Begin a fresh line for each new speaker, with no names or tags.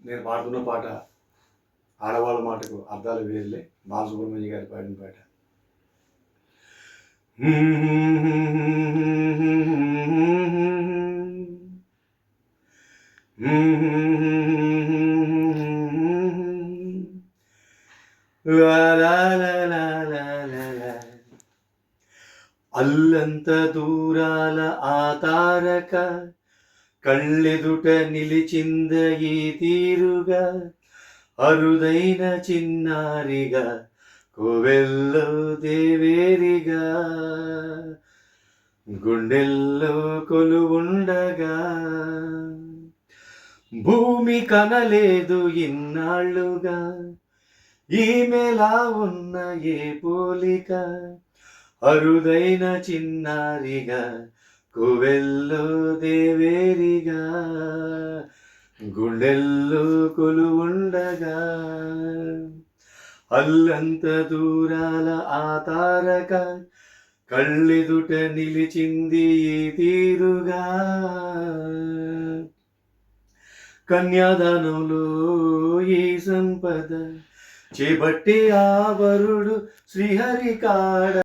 నేను పాడుతున్న పాట ఆడవాళ్ళ మాటకు అర్థాలు వేరులే. బాలసుబ్రహ్మణ్య గారు పాడిన పాట. అల్లంత దూరాల ఆ తారక కళ్ళెదుట నిలిచింద ఈ తీరుగా, అరుదైన చిన్నారిగా, కోవెల్లో దేవేరిగా, గుండెల్లో కొలువుండగా. భూమి కనలేదు ఇన్నాళ్ళుగా, ఈమెలా ఉన్న ఏ పోలిక, అరుదైన చిన్నారిగా, కోవెల్లో దేవేరిగా, గుండెల్లో కొలువుండగా. అల్లంత దూరాల ఆ తారక కళ్ళెదుట నిలిచింది ఈ తీరుగా, కన్యాదానంలో ఈ సంపద చేపట్టి ఆ వరుడు శ్రీహరి కాడ